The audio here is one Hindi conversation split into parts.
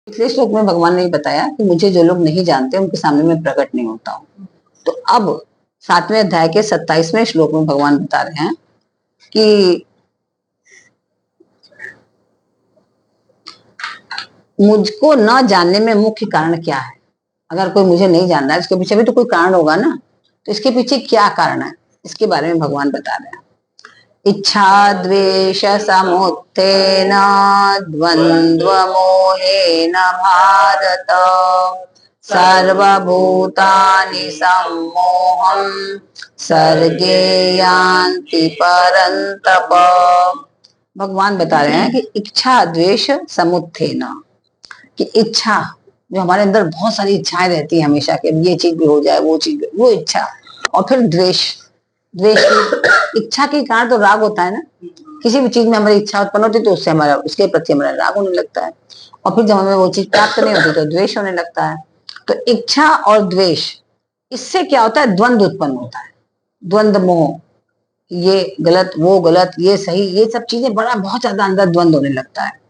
पिछले श्लोक में भगवान ने बताया कि मुझे जो लोग नहीं जानते उनके सामने मैं प्रकट नहीं होता हूँ। तो अब 7वें अध्याय के 27वें श्लोक में भगवान बता रहे हैं कि मुझको न जानने में मुख्य कारण क्या है। अगर कोई मुझे नहीं जान रहा है, इसके पीछे भी तो कोई कारण होगा ना। तो इसके पीछे क्या कारण है, इसके बारे में भगवान बता रहे हैं। इच्छा द्वेष समुत्थेन द्वंद्व मोहेन भारत सर्वभूतानि सम्मोहं सर्गे यान्ति परन्तप। भगवान बता रहे हैं कि इच्छा द्वेष समुत्थेन, कि इच्छा जो हमारे अंदर बहुत सारी इच्छाएं रहती है हमेशा के, ये चीज भी हो जाए, वो चीज भी, वो इच्छा। और फिर द्वेष, द्वेष इच्छा के कारण तो राग होता है ना। किसी भी चीज में हमारी इच्छा उत्पन्न होती है तो उससे हमारा, उसके प्रति हमारा राग होने लगता है। और फिर जब हमें वो चीज प्राप्त नहीं होती तो द्वेष होने लगता है। तो इच्छा और द्वेष, इससे क्या होता है, द्वंद्व उत्पन्न होता है। द्वंद्व मोह, ये गलत वो गलत, ये सही, ये सब चीजें बड़ा बहुत ज्यादा अंदर द्वंद्व होने लगता है।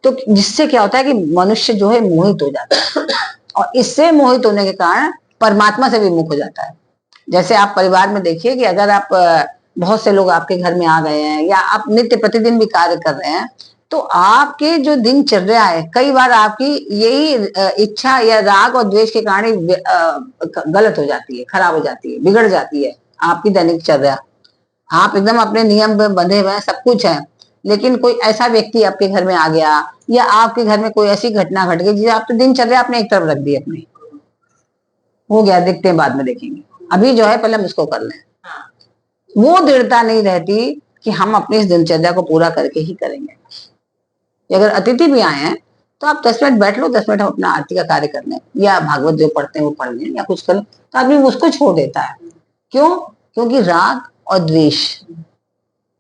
तो जिससे क्या होता है कि मनुष्य जो है मोहित हो जाता है, और इससे मोहित होने के कारण परमात्मा से विमुख हो जाता है। जैसे आप परिवार में देखिए कि अगर आप, बहुत से लोग आपके घर में आ गए हैं या आप नित्य प्रतिदिन भी कार्य कर रहे हैं, तो आपके जो दिनचर्या है, कई बार आपकी यही इच्छा या राग और द्वेष के कारण गलत हो जाती है, खराब हो जाती है, बिगड़ जाती है आपकी दैनिक चर्या। आप एकदम अपने नियम में बंधे हुए हैं, सब कुछ है, लेकिन कोई ऐसा व्यक्ति आपके घर में आ गया या आपके घर में कोई ऐसी घटना घट गई जिसे आपकी दिनचर्या आपने एक तरफ रख दी अपनी, हो गया, देखते हैं बाद में देखेंगे, अभी जो है पहले हम इसको कर लें। वो दृढ़ता नहीं रहती कि हम अपनी इस दिनचर्या को पूरा करके ही करेंगे। अगर अतिथि भी आए हैं तो आप 10 मिनट बैठ लो, 10 मिनट हम अपना आरती का कार्य कर लें, या भागवत जो पढ़ते हैं वो पढ़ लें, या कुछ कर लें, तो आदमी उसको छोड़ देता है। क्यों? क्योंकि राग और द्वेष,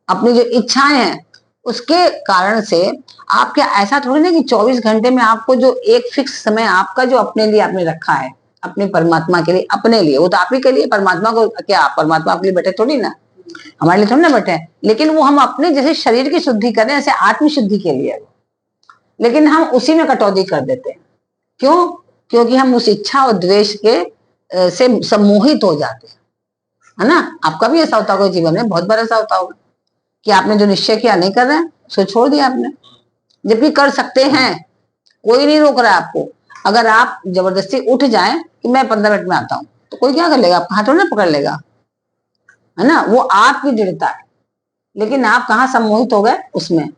अपनी जो इच्छाएं हैं उसके कारण से। आप क्या ऐसा थोड़ी ना कि 24 घंटे में आपको जो एक फिक्स समय आपका जो अपने लिए आपने रखा है, अपने परमात्मा के लिए, अपने लिए, वो तो आप ही के लिए, परमात्मा को क्या, परमात्मा आपके लिए बैठे थोड़ी ना, हमारे लिए थोड़ी ना बैठे हैं। लेकिन वो हम अपने जैसे शरीर की शुद्धि करें, ऐसे आत्म शुद्धि के लिए, लेकिन हम उसी में कटौती कर देते हैं। क्यों? क्योंकि हम उस इच्छा और द्वेष के से सम्मोहित हो जाते हैं, है ना। आपका भी ऐसा होता होगा जीवन में, बहुत बार ऐसा होता होगा कि आपने जो निश्चय किया नहीं कर रहे हैं, उसको छोड़ दिया आपने, जबकि कर सकते हैं, कोई नहीं रोक रहा है आपको। अगर आप जबरदस्ती उठ जाएं कि मैं 15 मिनट में आता हूं, तो कोई क्या कर लेगा, आपका हाथ थोड़ा पकड़ लेगा, है ना। वो आपकी दृढ़ता है, लेकिन आप कहाँ सम्मोहित हो गए उसमें,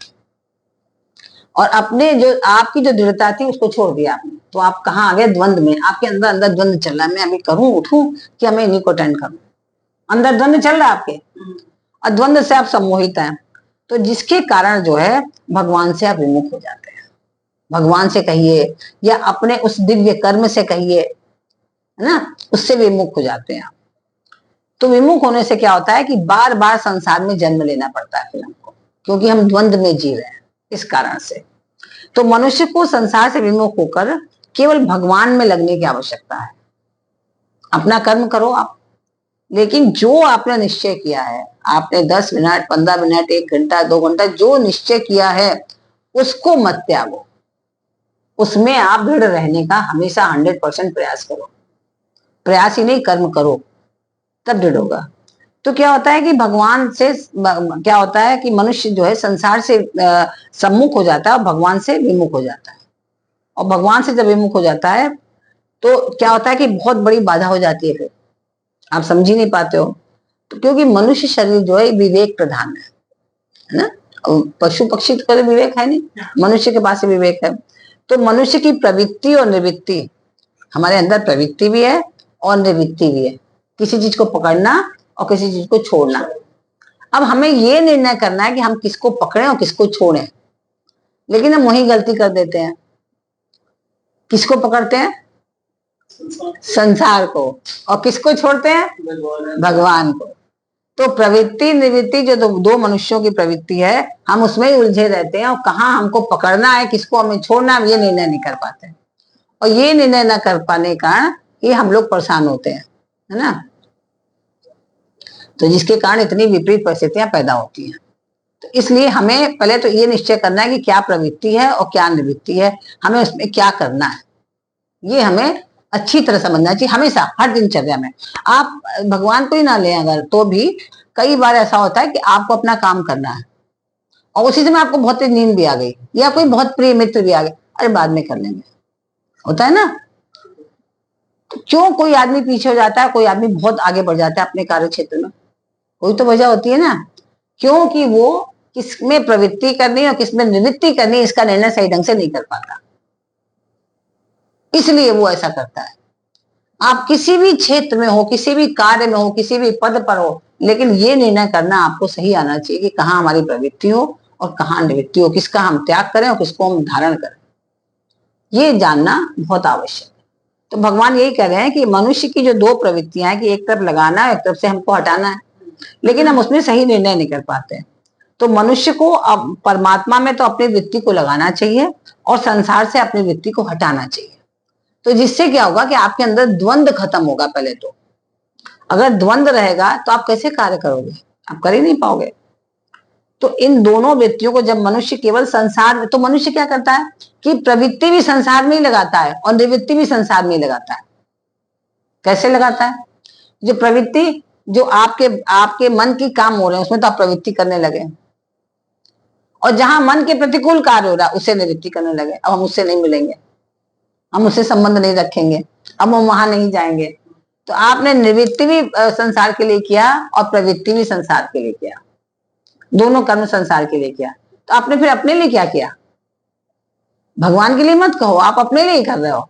और अपने जो आपकी जो दृढ़ता थी उसको छोड़ दिया आपने। तो आप कहाँ आ गए, द्वंद में। आपके अंदर अंदर द्वंद चल रहा है, मैं अभी करूं, उठूं कि मैं इन्हीं को अटेंड करूं, अंदर द्वंद चल रहा है आपके, और द्वंद से आप सम्मोहित हैं। तो जिसके कारण जो है भगवान से आप विमुख हो जाते हैं। भगवान से कहिए या अपने उस दिव्य कर्म से कहिए, है ना, उससे विमुख हो जाते हैं आप। तो विमुख होने से क्या होता है कि बार बार संसार में जन्म लेना पड़ता है फिर हमको, क्योंकि हम द्वंद में जी रहे हैं इस कारण से। तो मनुष्य को संसार से विमुख होकर केवल भगवान में लगने की आवश्यकता है। अपना कर्म करो आप, लेकिन जो आपने निश्चय किया है, आपने 10 मिनट 15 मिनट 1 घंटा 2 घंटा जो निश्चय किया है उसको मत त्यागो, उसमें आप दृढ़ रहने का हमेशा 100% प्रयास करो। प्रयास ही नहीं, कर्म करो, तब दृढ़ होगा। तो क्या होता है कि भगवान से क्या होता है कि मनुष्य जो है संसार से सम्मुख हो जाता है और भगवान से विमुख हो जाता है। और भगवान से जब विमुख हो जाता है तो क्या होता है कि बहुत बड़ी बाधा हो जाती है, फिर आप समझ ही नहीं पाते हो। तो क्योंकि मनुष्य शरीर जो है विवेक प्रधान है ना, पशु पक्षी तो कभी विवेक है नहीं, मनुष्य के पास विवेक है। तो मनुष्य की प्रवृत्ति और निवृत्ति, हमारे अंदर प्रवृत्ति भी है और निवृत्ति भी है, किसी चीज को पकड़ना और किसी चीज को छोड़ना। अब हमें ये निर्णय करना है कि हम किसको पकड़ें और किसको छोड़ें, लेकिन हम वही गलती कर देते हैं। किसको पकड़ते हैं? संसार को। और किसको छोड़ते हैं? भगवान को। तो प्रवृत्ति निवृत्ति जो दो मनुष्यों की प्रवृत्ति है, हम उसमें ही उलझे रहते हैं, और कहाँ हमको पकड़ना है, किसको हमें छोड़ना है, ये निर्णय नहीं कर पाते हैं। और ये निर्णय न कर पाने का ये हम लोग परेशान होते हैं, है ना। तो जिसके कारण इतनी विपरीत परिस्थितियां पैदा होती हैं। तो इसलिए हमें पहले तो ये निश्चय करना है कि क्या प्रवृत्ति है और क्या निवृत्ति है, हमें उसमें क्या करना है, ये हमें अच्छी तरह समझना चाहिए हमेशा, हर दिनचर्या में। आप भगवान को ही ना लें अगर, तो भी कई बार ऐसा होता है कि आपको अपना काम करना है और उसी समय आपको बहुत तेज नींद भी आ गई या कोई बहुत प्रिय मित्र भी आ गए, अरे बाद में कर लेंगे, होता है ना। तो क्यों कोई आदमी पीछे हो जाता है, कोई आदमी बहुत आगे बढ़ जाता है अपने कार्य क्षेत्र में, कोई तो वजह होती है ना, क्योंकि वो किसमें प्रवृत्ति करनी और किसमें निवृत्ति करनी इसका निर्णय सही ढंग से नहीं कर पाता, इसलिए वो ऐसा करता है। आप किसी भी क्षेत्र में हो, किसी भी कार्य में हो, किसी भी पद पर हो, लेकिन ये निर्णय करना आपको सही आना चाहिए कि कहाँ हमारी प्रवृत्ति हो और कहाँ निवृत्ति हो, किसका हम त्याग करें और किसको हम धारण करें, ये जानना बहुत आवश्यक है। तो भगवान यही कह रहे हैं कि मनुष्य की जो दो प्रवृत्तियां हैं कि एक तरफ लगाना है, एक तरफ से हमको हटाना है, लेकिन हम उसमें सही निर्णय नहीं कर पाते। तो मनुष्य को अब परमात्मा में तो अपनी वृत्ति को लगाना चाहिए और संसार से अपनी वृत्ति को हटाना चाहिए। तो जिससे क्या होगा कि आपके अंदर द्वंद्व खत्म होगा। पहले तो अगर द्वंद्व रहेगा तो आप कैसे कार्य करोगे, आप कर ही नहीं पाओगे। तो इन दोनों वृत्तियों को जब मनुष्य केवल संसार में, तो मनुष्य क्या करता है कि प्रवृत्ति भी संसार में ही लगाता है और निवृत्ति भी संसार में ही लगाता है। कैसे लगाता है? जो प्रवृत्ति, जो आपके आपके मन की काम हो रहे हैं उसमें तो आप प्रवृत्ति करने लगे, और जहां मन के प्रतिकूल कार्य हो रहा है उससे निवृत्ति करने लगे। अब हम उससे नहीं मिलेंगे, हम उससे संबंध नहीं रखेंगे, अब हम वहां नहीं जाएंगे। तो आपने निवृत्ति भी संसार के लिए किया और प्रवृत्ति भी संसार के लिए किया, दोनों कर्म संसार के लिए किया। तो आपने फिर अपने लिए क्या किया? भगवान के लिए मत कहो, आप अपने लिए ही कर रहे हो।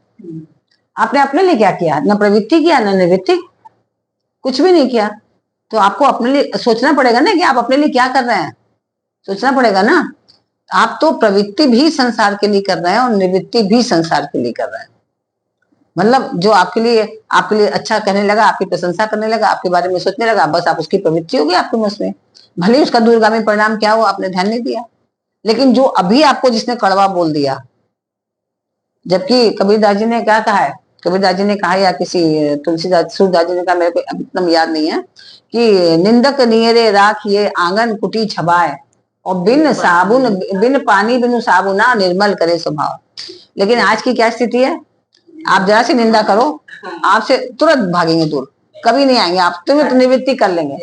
आपने अपने लिए क्या किया? न प्रवृत्ति किया न निवृत्ति, कुछ भी नहीं किया। तो आपको अपने लिए सोचना पड़ेगा ना कि आप अपने लिए क्या कर रहे हैं, सोचना पड़ेगा ना। आप तो प्रवृत्ति भी संसार के लिए कर रहे हैं और निवृत्ति भी संसार के लिए कर रहे हैं। मतलब जो आपके लिए अच्छा कहने लगा, आपकी प्रशंसा करने लगा, आपके बारे में सोचने लगा, बस आप उसकी प्रवृत्ति होगी आपके मन में, भले ही उसका दूरगामी परिणाम क्या हो आपने ध्यान नहीं दिया। लेकिन जो अभी आपको जिसने कड़वा बोल दिया, जबकि कबीरदास जी ने क्या कहा है, कबीरदास जी ने कहा या किसी तुलसीदास सूरदास जी ने कहा, मेरे को एकदम याद नहीं है, कि निंदक नियरे राखिए आंगन कुटी छबाए और बिन साबुन बिन पानी बिनु साबुना निर्मल करे स्वभाव। लेकिन आज की क्या स्थिति है? आप जरा सी निंदा करो, आपसे तुरंत भागेंगे दूर, कभी नहीं आएंगे, आप तुरंत निवृत्ति कर लेंगे,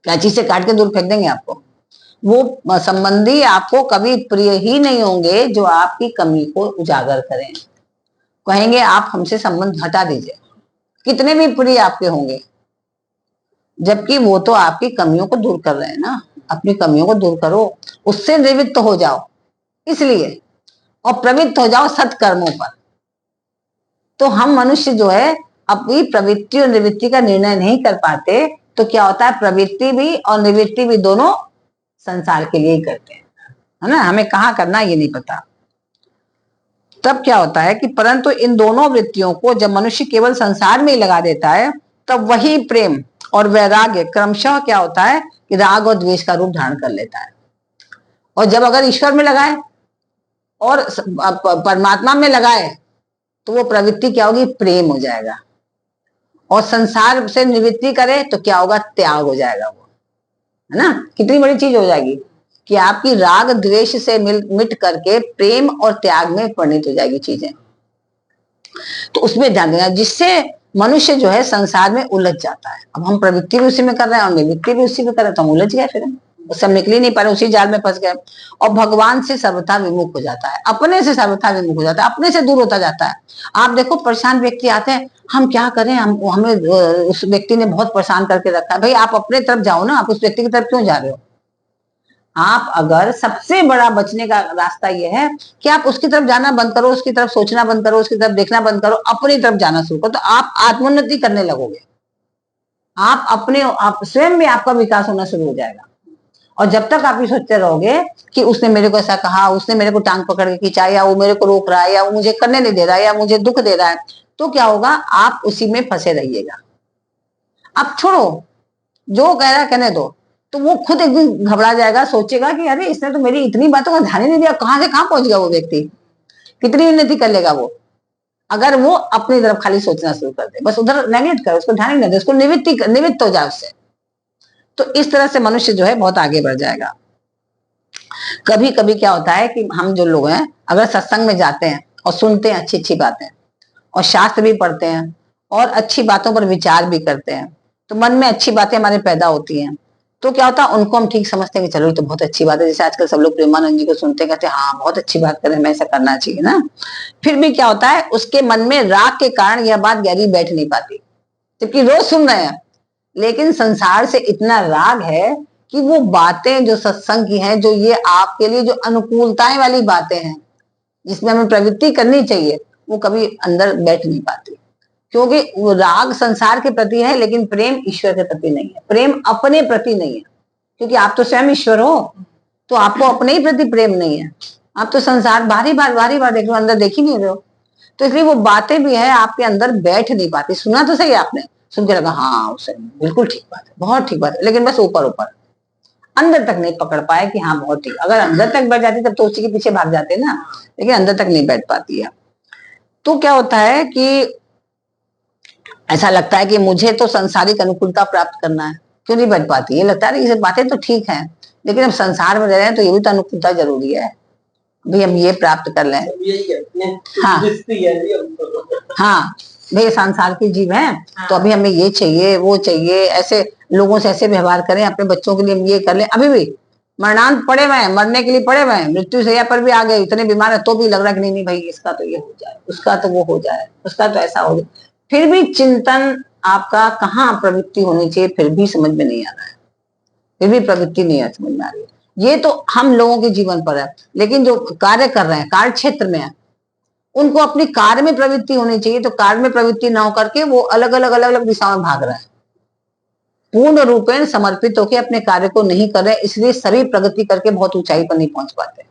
कैंची से काट के दूर फेंक देंगे आपको। वो संबंधी आपको कभी प्रिय ही नहीं होंगे जो आपकी कमी को उजागर करें, कहेंगे आप हमसे संबंध हटा दीजिए, कितने भी प्रिय आपके होंगे, जबकि वो तो आपकी कमियों को दूर कर रहे हैं ना। अपनी कमियों को दूर करो, उससे निवृत्त हो जाओ इसलिए, और प्रवृत्त हो जाओ सत्कर्मों पर। तो हम मनुष्य जो है अपनी प्रवृत्ति और निवृत्ति का निर्णय नहीं कर पाते, तो क्या होता है, प्रवृत्ति भी और निवृत्ति भी दोनों संसार के लिए ही करते हैं, है ना। हमें कहाँ करना ये नहीं पता। तब क्या होता है कि परंतु इन दोनों वृत्तियों को जब मनुष्य केवल संसार में ही लगा देता है, तब वही प्रेम और वैराग्य क्रमशः क्या होता है कि राग और द्वेष का रूप धारण कर लेता है। और जब अगर ईश्वर में लगाए और परमात्मा में लगाए तो वो प्रवृत्ति क्या होगी, प्रेम हो जाएगा। और संसार से निवृत्ति करे तो क्या होगा, त्याग हो जाएगा वो, है ना। कितनी बड़ी चीज हो जाएगी कि आपकी राग द्वेष से मिट करके प्रेम और त्याग में परिणित हो जाएगी चीजें। तो उसमें ध्यान देना, जिससे मनुष्य जो है संसार में उलझ जाता है। अब हम प्रवृत्ति भी उसी में कर रहे हैं और निवृत्ति भी उसी में कर रहे हैं, तो हम उलझ गए, फिर उससे हम निकल ही नहीं पा रहे, उसी जाल में फंस गए और भगवान से सर्वथा विमुख हो जाता है, अपने से सर्वथा विमुख हो जाता है, अपने से दूर होता जाता है। आप देखो परेशान व्यक्ति आते हैं, हम क्या करें, हमें उस व्यक्ति ने बहुत परेशान करके रखा है। भाई आप अपने तरफ जाओ ना, आप उस व्यक्ति की तरफ क्यों जा रहे हो? आप अगर सबसे बड़ा बचने का रास्ता यह है कि आप उसकी तरफ जाना बंद करो, उसकी तरफ सोचना बंद करो, उसकी तरफ देखना बंद करो, अपनी तरफ जाना शुरू करो, तो आप आत्मोन्नति करने लगोगे। आप स्वयं में आपका विकास होना शुरू हो जाएगा। और जब तक आप ये सोचते रहोगे कि उसने मेरे को ऐसा कहा, उसने मेरे को टांग पकड़ के खींचा, या वो मेरे को रोक रहा है, या वो मुझे करने नहीं दे रहा है, या मुझे दुख दे रहा है, तो क्या होगा, आप उसी में फंसे रहिएगा। आप छोड़ो, जो कह रहा है कहने दो। तो वो खुद एक दिन घबरा जाएगा, सोचेगा कि अरे इसने तो मेरी इतनी बातों का ध्यान ही नहीं दिया, कहां से कहां पहुंच गया वो व्यक्ति, कितनी उन्नति कर लेगा वो, अगर वो अपनी तरफ खाली सोचना शुरू कर दे, बस उधर नेगलेक्ट करे, उसको ध्यान ही न दे, उसको निवृत्त हो जाए उससे। तो इस तरह से मनुष्य जो है बहुत आगे बढ़ जाएगा। कभी कभी क्या होता है कि हम जो लोग हैं अगर सत्संग में जाते हैं और सुनते हैं अच्छी अच्छी बातें और शास्त्र भी पढ़ते हैं और अच्छी बातों पर विचार भी करते हैं, तो मन में अच्छी बातें हमारे पैदा होती हैं। तो क्या होता है, उनको हम ठीक समझते हैं कि चलो ये तो बहुत अच्छी बात है। जैसे आजकल सब लोग प्रेमानंद जी को सुनते हैं, कहते हैं हाँ बहुत अच्छी बात करें, हमें ऐसा करना चाहिए ना। फिर भी क्या होता है, उसके मन में राग के कारण यह बात गहरी बैठ नहीं पाती, जबकि रोज सुन रहे हैं, लेकिन संसार से इतना राग है कि वो बातें जो सत्संग की हैं, जो ये आपके लिए जो अनुकूलताएं वाली बातें हैं जिसमें हमें प्रवृत्ति करनी चाहिए, वो कभी अंदर बैठ नहीं पाती। क्योंकि वो राग संसार के प्रति है, लेकिन प्रेम ईश्वर के प्रति नहीं है, प्रेम अपने प्रति नहीं है। क्योंकि आप तो स्वयं ईश्वर हो, तो आपको अपने ही प्रति प्रेम नहीं है। आप तो संसार बारी बार देख लो, अंदर देख ही नहीं रहे हो। तो इसलिए वो बातें भी है आपके अंदर बैठ नहीं पाती। सुना तो सही आपने, सुन के लगा हाँ सही, बिल्कुल ठीक बात है, बहुत ठीक बात है, लेकिन बस ऊपर ऊपर, अंदर तक नहीं पकड़ पाए कि हाँ बहुत ठीक। अगर अंदर तक बैठ जाती तब तो उसी के पीछे भाग जाते ना, लेकिन अंदर तक नहीं बैठ पाती है। तो क्या होता है कि ऐसा लगता है कि मुझे तो संसारिक अनुकूलता प्राप्त करना है, क्यों नहीं बैठ पाती? ये लगता है ये बातें तो ठीक है, लेकिन अब संसार में रह रहे हैं तो ये भी तो अनुकूलता जरूरी है, भाई हम ये प्राप्त कर लें। हाँ हाँ, भाई संसार के जीव हैं, तो अभी हमें ये चाहिए वो चाहिए, ऐसे लोगों से ऐसे व्यवहार करें, अपने बच्चों के लिए हम ये कर लें। अभी भी मरणांत पड़े हुए हैं, मरने के लिए पड़े हुए हैं, मृत्यु सैया पर भी आ गए, इतने बीमार है, तो भी लग रहा है कि नहीं नहीं भाई इसका तो ये हो जाए, उसका तो वो हो जाए, उसका तो ऐसा हो जाए। फिर भी चिंतन आपका कहाँ प्रवृत्ति होनी चाहिए, फिर भी समझ में नहीं आ रहा है, फिर भी प्रवृत्ति नहीं है समझ में आ रही है। ये तो हम लोगों के जीवन पर है, लेकिन जो कार्य कर रहे हैं, कार्य क्षेत्र में है, उनको अपनी कार्य में प्रवृत्ति होनी चाहिए। तो कार्य में प्रवृत्ति ना हो करके वो अलग अलग दिशाओं में भाग रहे हैं, पूर्ण रूपेण समर्पित होकर अपने कार्य को नहीं कर रहे, इसलिए सभी प्रगति करके बहुत ऊंचाई पर नहीं पहुंच पाते।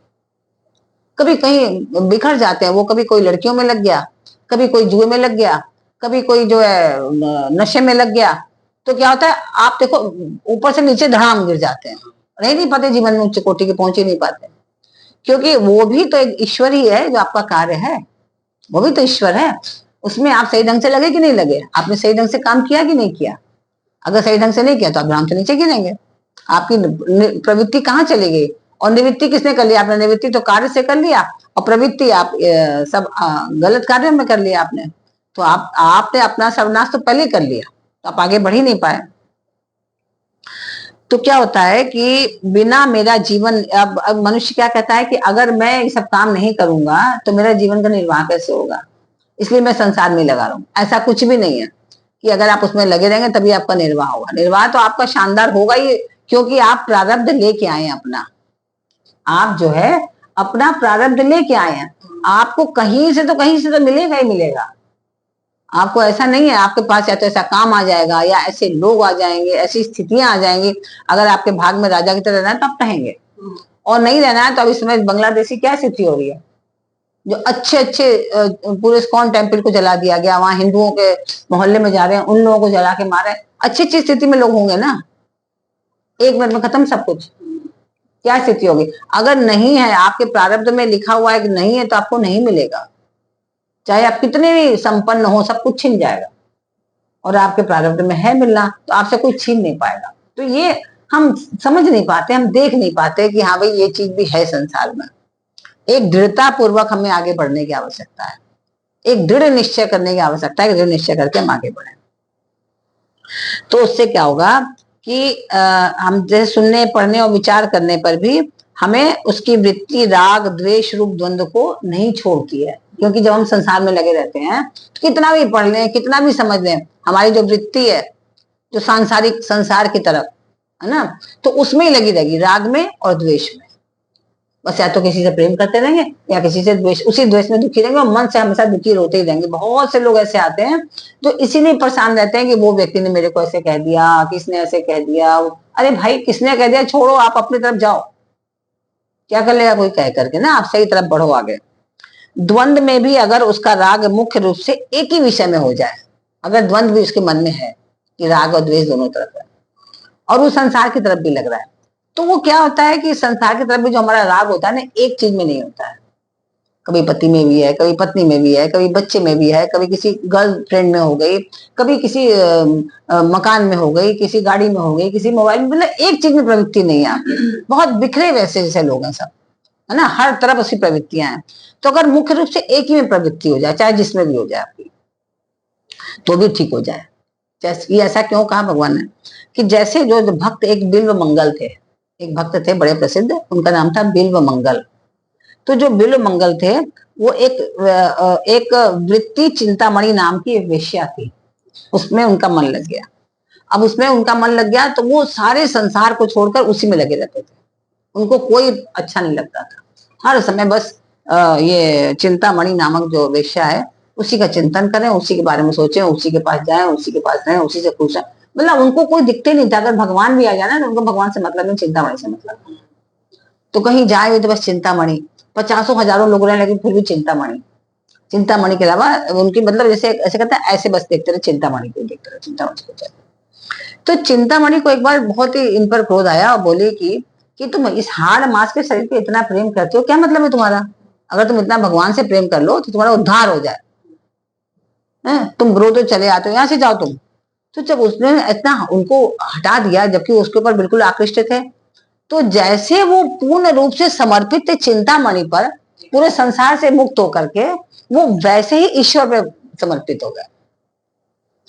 कभी कहीं बिखर जाते हैं वो, कभी कोई लड़कियों में लग गया, कभी कोई जुए में लग गया, कभी कोई जो है नशे में लग गया। तो क्या होता है, आप देखो ऊपर से नीचे धड़ाम गिर जाते हैं, रह नहीं पाते जीवन में, उच्च कोटि के पहुंच ही नहीं पाते। क्योंकि वो भी तो एक ईश्वर ही है, जो आपका कार्य है वो भी तो ईश्वर है। उसमें आप सही ढंग से लगे कि नहीं लगे, आपने सही ढंग से काम किया कि नहीं किया। अगर सही ढंग से नहीं किया तो आप धड़ाम से नीचे गिरेंगे, आपकी प्रवृत्ति कहाँ चली गई। और निवृत्ति किसने कर लिया? आपने निवृत्ति तो कार्य से कर लिया, और प्रवृत्ति आप सब गलत कार्यों में कर लिया आपने। तो आपने अपना सर्वनाश तो पहले कर लिया, तो आप आगे बढ़ ही नहीं पाए। तो क्या होता है कि बिना मेरा जीवन, अब मनुष्य क्या कहता है कि अगर मैं ये सब काम नहीं करूंगा तो मेरा जीवन का निर्वाह कैसे होगा, इसलिए मैं संसार में लगा रहा हूं। ऐसा कुछ भी नहीं है कि अगर आप उसमें लगे रहेंगे तभी आपका निर्वाह होगा। निर्वाह तो आपका शानदार होगा ही, क्योंकि आप प्रारब्ध लेके आए हैं अपना। आप जो है अपना प्रारब्ध लेके आए हैं, आपको कहीं से तो मिलेगा ही मिलेगा। आपको ऐसा नहीं है आपके पास या तो ऐसा काम आ जाएगा, या ऐसे लोग आ जाएंगे, ऐसी स्थितियां आ जाएंगी। अगर आपके भाग में राजा की तरह रहना है तो आप रहेंगे, और नहीं रहना है तो अभी समय बांग्लादेशी क्या स्थिति हो रही है, जो अच्छे पूरे इस्कॉन टेम्पल को जला दिया गया, वहां हिंदुओं के मोहल्ले में जा रहे हैं, उन लोगों को जला के मारे। अच्छी स्थिति में लोग होंगे ना, एक मिनट में खत्म सब कुछ, क्या स्थिति होगी। अगर नहीं है आपके प्रारब्ध में लिखा हुआ है कि नहीं है, तो आपको नहीं मिलेगा, चाहे आप कितने भी संपन्न हो, सब कुछ छीन जाएगा। और आपके प्रारब्ध में है मिलना, तो आपसे कोई छीन नहीं पाएगा। तो ये हम समझ नहीं पाते, हम देख नहीं पाते कि हाँ भाई ये चीज भी है संसार में। एक दृढ़ता पूर्वक हमें आगे बढ़ने की आवश्यकता है, एक दृढ़ निश्चय करने की आवश्यकता है, दृढ़ निश्चय करके हम आगे बढ़े। तो उससे क्या होगा कि हम जैसे सुनने पढ़ने और विचार करने पर भी हमें उसकी वृत्ति राग द्वेष रूप द्वंद्व को नहीं छोड़ती है। क्योंकि जब हम संसार में लगे रहते हैं तो कितना भी पढ़ लें, कितना भी समझ लें, हमारी जो वृत्ति है जो सांसारिक संसार की तरफ है ना, तो उसमें ही लगी रहेगी, राग में और द्वेष में। बस या तो किसी से प्रेम करते रहेंगे या किसी से द्वेष, उसी द्वेष में दुखी रहेंगे और मन से हमेशा दुखी रोते ही रहेंगे। बहुत से लोग ऐसे आते हैं जो इसीलिए परेशान रहते हैं कि वो व्यक्ति ने मेरे को ऐसे कह दिया, किसने ऐसे कह दिया। अरे भाई किसने कह दिया छोड़ो, आप अपनी तरफ जाओ, क्या कर लेगा कोई कह करके ना, आप सही तरफ बढ़ो आगे। द्वंद में भी अगर उसका राग मुख्य रूप से एक ही विषय में हो जाए, अगर द्वंद भी उसके मन में है कि राग और द्वेष दोनों तरफ है, और वो संसार की तरफ भी लग रहा है, तो वो क्या होता है कि संसार की तरफ भी जो हमारा राग होता है ना, एक चीज में नहीं होता है, कभी पति में भी है, कभी पत्नी में भी है, कभी बच्चे में भी है, कभी किसी गर्लफ्रेंड में हो गई, कभी किसी मकान में हो गई, किसी गाड़ी में हो गई, किसी मोबाइल में, मतलब एक चीज में प्रवृत्ति नहीं है आपकी। बहुत बिखरे वैसे जैसे लोग हैं सब, है ना, हर तरफ उसकी प्रवृत्तियां हैं। तो अगर मुख्य रूप से एक ही में प्रवृत्ति हो जाए, चाहे जिसमें भी हो जाए आपकी, तो भी ठीक हो जाए। जैसे ये ऐसा क्यों कहा भगवान ने कि जैसे जो भक्त एक बिल्व मंगल थे, एक भक्त थे बड़े प्रसिद्ध, उनका नाम था बिल्व मंगल। तो जो बिल्व मंगल थे वो एक वृत्ति चिंतामणि नाम की एक वेश्या थी, उसमें उनका मन लग गया। अब उसमें उनका मन लग गया तो वो सारे संसार को छोड़कर उसी में लगे रहते थे, उनको कोई अच्छा नहीं लगता था। हर समय बस ये चिंतामणि नामक जो वेश्या है उसी का चिंतन करें, उसी के बारे में सोचें, उसी के पास जाएं, उसी के पास रहें, उसी से पूछें। मतलब उनको कोई दिखते नहीं था। अगर भगवान भी आ जाए ना तो उनको भगवान से मतलब नहीं, चिंतामणि से मतलब। तो कहीं जाए तो बस चिंतामणि, पचासों हजारों लोग रहे लेकिन फिर भी चिंतामणि, चिंतामणि के अलावा उनकी मतलब जैसे ऐसे कहते हैं, ऐसे बस देखते रहे चिंतामणि को, देखते रहे चिंतामणि को। तो चिंतामणि को एक बार बहुत ही इन पर क्रोध आया और बोले कि तुम इस हाड़ मांस के शरीर पे इतना प्रेम करते हो, क्या मतलब है तुम्हारा? अगर तुम इतना भगवान से प्रेम कर लो तो तुम्हारा उद्धार हो जाए, तुम ब्रो तो चले आते हो, यहाँ से जाओ तुम। तो जब उसने इतना उनको हटा दिया, जबकि उसके ऊपर बिल्कुल आकृष्ट थे, तो जैसे वो पूर्ण रूप से समर्पित थे चिंतामणि पर, पूरे संसार से मुक्त होकर के वो वैसे ही ईश्वर पे समर्पित हो गए।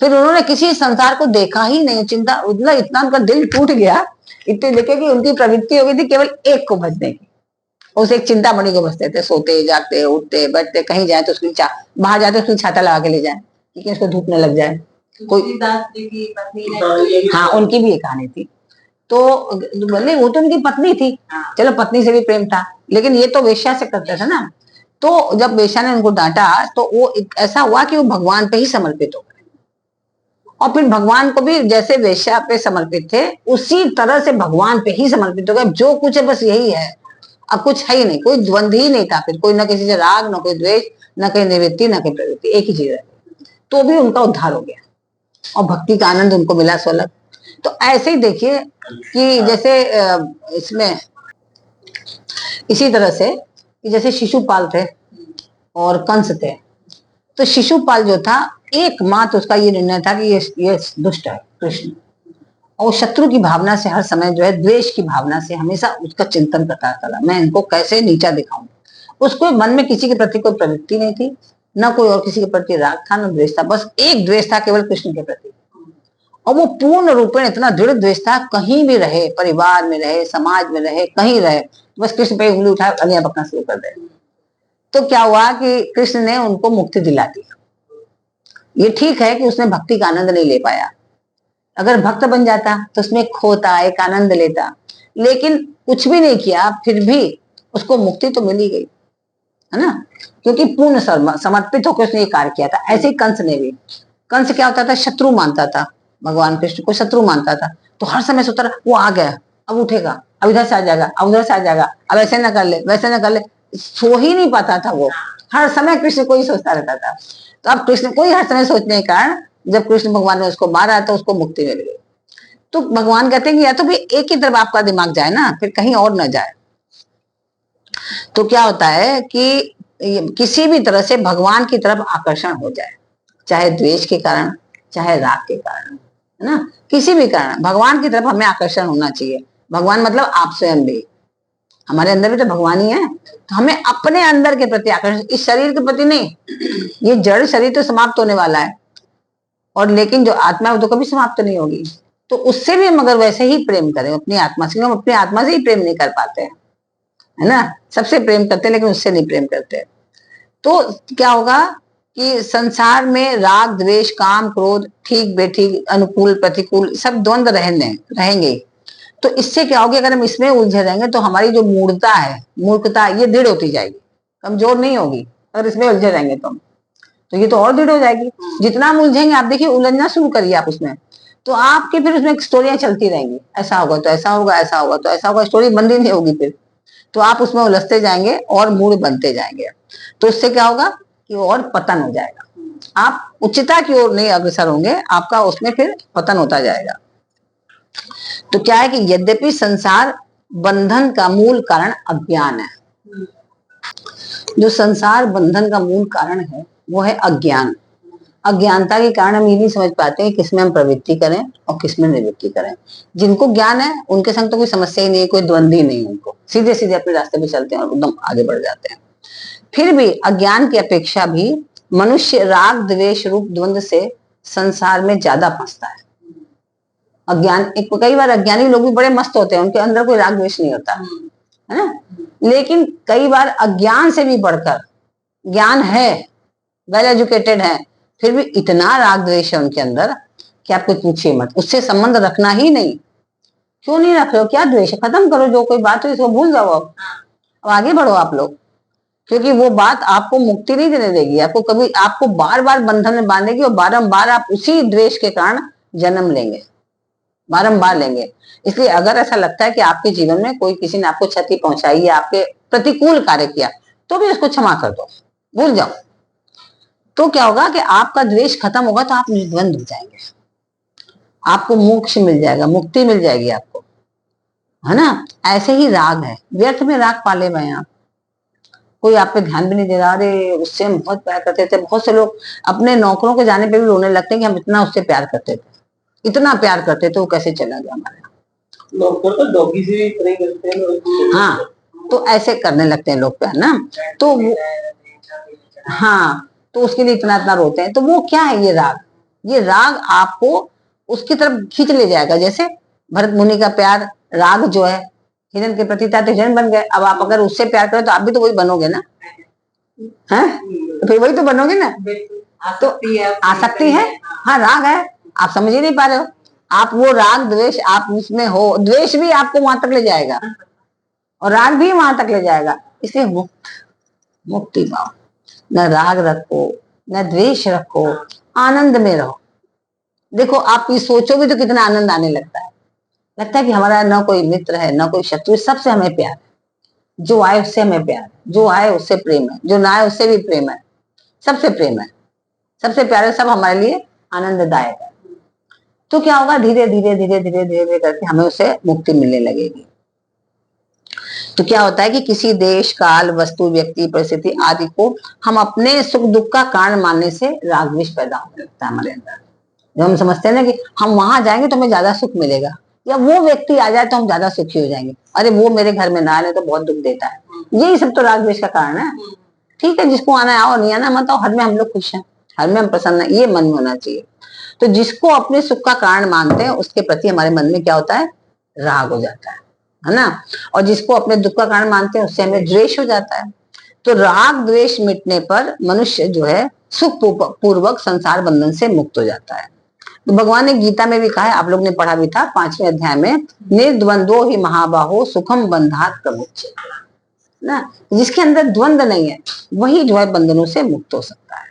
फिर उन्होंने किसी संसार को देखा ही नहीं। चिंता मतलब इतना उनका दिल टूट गया, इतने देखे कि उनकी प्रवृत्ति हो गई थी केवल एक को भजने की। उस एक चिंतामणि को बसते थे, सोते जागते उठते बैठते, कहीं जाए तो उसकी बाहर जाते उसकी छाता लगा के ले जाए क्योंकि उसको धूप न लग जाए। कोई हाँ, उनकी भी एक कहानी थी। तो बोले वो तो उनकी पत्नी थी, चलो पत्नी से भी प्रेम था, लेकिन ये तो वेश्या से करते थे ना। तो जब वेश्या ने उनको डांटा तो वो ऐसा हुआ कि वो भगवान पे ही समर्पित हो गए, और फिर भगवान को भी जैसे वेश्या पे समर्पित थे उसी तरह से भगवान पे ही समर्पित हो गए। जो कुछ है बस यही है, अब कुछ है ही नहीं, कोई द्वंद्व ही नहीं था। फिर कोई ना किसी से राग, ना कोई द्वेष, ना कोई निवृत्ति, ना कोई प्रवृत्ति, एक ही चीज है। तो भी उनका उद्धार हो गया और भक्ति का आनंद उनको मिला स्वलग। तो ऐसे ही देखिए कि जैसे इसमें इसी तरह से कि जैसे शिशुपाल थे और कंस थे। तो शिशुपाल जो था, एकमात्र उसका ये निर्णय था कि ये दुष्ट है कृष्ण, और शत्रु की भावना से हर समय जो है, द्वेष की भावना से हमेशा उसका चिंतन करता था, मैं इनको कैसे नीचा दिखाऊं। उसको मन में किसी के प्रति कोई प्रवृत्ति नहीं थी, न कोई और किसी के प्रति राग था, न द्वेष था, बस एक द्वेष था केवल कृष्ण के प्रति। और वो पूर्ण रूपेण इतना दृढ़ द्वेष था, कहीं भी रहे, परिवार में रहे, समाज में रहे, कहीं रहे, बस कृष्ण पे उंगली उठा अलिया पकना शुरू कर दे। तो क्या हुआ कि कृष्ण ने उनको मुक्ति दिला दी। ये ठीक है कि उसने भक्ति का आनंद नहीं ले पाया, अगर भक्त बन जाता तो उसमें खोता, एक आनंद लेता, लेकिन कुछ भी नहीं किया फिर भी उसको मुक्ति तो मिल ही गई, है ना, क्योंकि पूर्ण समर्पित होकर उसने ये कार्य किया था। ऐसे ही कंस ने भी, कंस क्या होता था, शत्रु मानता था, भगवान कृष्ण को शत्रु मानता था। तो हर समय सोचता रहा वो आ गया, अब उठेगा, अब इधर से आ जाएगा, अब उधर से आ जाएगा, अब ऐसे ना कर ले, वैसे ना कर ले, सो ही नहीं पाता था वो, हर समय कृष्ण को ही सोचता रहता था। तो अब कृष्ण को ही हर समय सोचने के कारण जब कृष्ण भगवान ने उसको मारा तो उसको मुक्ति मिल गई। तो भगवान कहते हैं कि या तो भी एक ही तरफ आपका दिमाग जाए ना, फिर कहीं और ना जाए। तो क्या होता है कि किसी भी तरह से भगवान की तरफ आकर्षण हो जाए, चाहे द्वेष के कारण, चाहे राग के कारण, है ना, किसी भी कारण भगवान की तरफ हमें आकर्षण होना चाहिए। भगवान मतलब आप स्वयं भी, हमारे अंदर भी तो भगवान ही है। तो हमें अपने अंदर के प्रति आकर्षण, इस शरीर के प्रति नहीं। ये जड़ शरीर तो समाप्त होने वाला है, और लेकिन जो आत्मा है वो तो कभी समाप्त नहीं होगी। तो उससे भी हम अगर वैसे ही प्रेम करें अपनी आत्मा से, हम अपनी आत्मा से ही प्रेम नहीं कर पाते हैं, है ना, सबसे प्रेम करते हैं लेकिन उससे नहीं प्रेम करते। तो क्या होगा कि संसार में राग, द्वेष, काम, क्रोध, ठीक बेठीक, अनुकूल प्रतिकूल, सब द्वंद्व रहेंगे। तो इससे क्या होगा, अगर हम इसमें उलझे रहेंगे तो हमारी जो मूर्खता है, ये दृढ़ होती जाएगी, कमजोर नहीं होगी। अगर इसमें उलझे रहेंगे तो ये तो और दृढ़ हो जाएगी। जितना हम उलझेंगे, आप देखिए उलझना शुरू करिए आप उसमें, तो आपके फिर उसमें स्टोरियां चलती रहेंगी, ऐसा होगा तो ऐसा होगा, ऐसा होगा तो ऐसा होगा, स्टोरी बंद ही नहीं होगी। फिर तो आप उसमें उलझते जाएंगे और मूड बनते जाएंगे। तो उससे क्या होगा कि और पतन हो जाएगा, आप उच्चता की ओर नहीं अग्रसर होंगे, आपका उसमें फिर पतन होता जाएगा। तो क्या है कि यद्यपि संसार बंधन का मूल कारण अज्ञान है, जो संसार बंधन का मूल कारण है वो है अज्ञान। अज्ञानता के कारण हम ये नहीं समझ पाते हैं किसमें हम प्रवृत्ति करें और किसमें निवृत्ति करें। जिनको ज्ञान है उनके संग तो कोई समस्या ही नहीं है, कोई द्वंद्व ही नहीं है, उनको सीधे सीधे अपने रास्ते पे चलते हैं और एकदम आगे बढ़ जाते हैं। फिर भी अज्ञान की अपेक्षा भी मनुष्य राग द्वेष रूप द्वंद्व से संसार में ज्यादा फंसता है। अज्ञान एक कई बार अज्ञानी लोग भी बड़े मस्त होते हैं, उनके अंदर कोई राग द्वेष नहीं होता है ना, लेकिन कई बार अज्ञान से भी बढ़कर ज्ञान है, वेल एजुकेटेड है, फिर भी इतना राग द्वेष है उनके अंदर कि आप कुछ पूछिए मत, उससे संबंध रखना ही नहीं। क्यों नहीं रख रहे हो, क्या द्वेष है, खत्म करो, जो कोई बात हो इसको भूल जाओ, अब आगे बढ़ो आप लोग, क्योंकि वो बात आपको मुक्ति नहीं देने देगी, आपको कभी आपको बार बार बंधन में बांधेगी और बारंबार आप उसी द्वेष के कारण जन्म लेंगे, बारंबार लेंगे। इसलिए अगर ऐसा लगता है कि आपके जीवन में कोई किसी ने आपको क्षति पहुंचाई या आपके प्रतिकूल कार्य किया, तो भी उसको क्षमा कर दो, भूल जाओ। तो क्या होगा कि आपका द्वेष खत्म होगा, तो आप निर्द्वंद हो जाएंगे, आपको मोक्ष मिल जाएगा, मुक्ति मिल जाएगी आपको, है ना। ऐसे ही राग है, व्यर्थ में राग पाले हुए हैं आप, कोई आप पे ध्यान भी नहीं दे रहा, अरे उससे हम बहुत प्यार करते थे। बहुत से लोग अपने नौकरों के जाने पे भी रोने लगते हैं कि हम इतना उससे प्यार करते थे, इतना प्यार करते थे, वो कैसे चला गया हमारा। नौकर तो डॉगी से भी प्रेम करते हैं। हाँ, तो ऐसे करने लगते हैं लोग प्यार ना, तो हाँ, तो उसके लिए इतना इतना रोते हैं। तो वो क्या है, ये राग, ये राग आपको उसकी तरफ खींच ले जाएगा। जैसे भरत मुनि का प्यार राग जो है हिरण के प्रति था, तो हिरण बन गए। अब आप अगर उससे प्यार करो तो आप भी तो वही बनोगे ना, है, तो फिर वही तो बनोगे ना। तो आसक्ति है, हाँ राग है, आप समझ ही नहीं पा रहे हो। आप वो राग द्वेष आप उसमें हो, द्वेष भी आपको वहां तक ले जाएगा और राग भी वहां तक ले जाएगा। इसलिए मुक्ति पाओ, न राग रखो न द्वेष रखो, आनंद में रहो। देखो आप ये सोचोगे तो कितना आनंद आने लगता है कि हमारा न कोई मित्र है न कोई शत्रु, सबसे हमें प्यार है, जो आए उससे हमें प्यार है, जो आए उससे प्रेम है, जो ना आए उससे भी प्रेम है, सबसे प्रेम है, सबसे प्यारे, सब हमारे लिए आनंददायक है। तो क्या होगा, धीरे धीरे धीरे धीरे धीरे धीरे करके हमें उसे मुक्ति मिलने लगेगी। तो क्या होता है कि किसी देश काल वस्तु व्यक्ति परिस्थिति आदि को हम अपने सुख दुख का कारण मानने से राग द्वेष पैदा होने लगता है हमारे अंदर। जब हम समझते हैं ना कि हम वहां जाएंगे तो हमें ज्यादा सुख मिलेगा, या वो व्यक्ति आ जाए तो हम ज्यादा सुखी हो जाएंगे, अरे वो मेरे घर में ना आने तो बहुत दुख देता है, यही सब तो राग द्वेष का कारण है। ठीक है, जिसको आना आओ, नहीं आना मत आओ, हर में हम लोग खुश हैं, हर में हम प्रसन्न है, ये मन में होना चाहिए। तो जिसको अपने सुख का कारण मानते हैं उसके प्रति हमारे मन में क्या होता है, राग हो जाता है ना। और जिसको अपने दुख का कारण मानते हैं उससे हमें द्वेष हो जाता है। तो राग द्वेष मिटने पर मनुष्य जो है सुख पूर्वक संसार बंधन से मुक्त हो जाता है। तो भगवान ने गीता में भी कहा है, आप लोग ने पढ़ा भी था 5वें अध्याय में, निर्द्वंद्वो ही महाबाहो सुखम बंधात प्रमुच्यते ना। जिसके अंदर द्वंद्व नहीं है वही जो है बंधनों से मुक्त हो सकता है।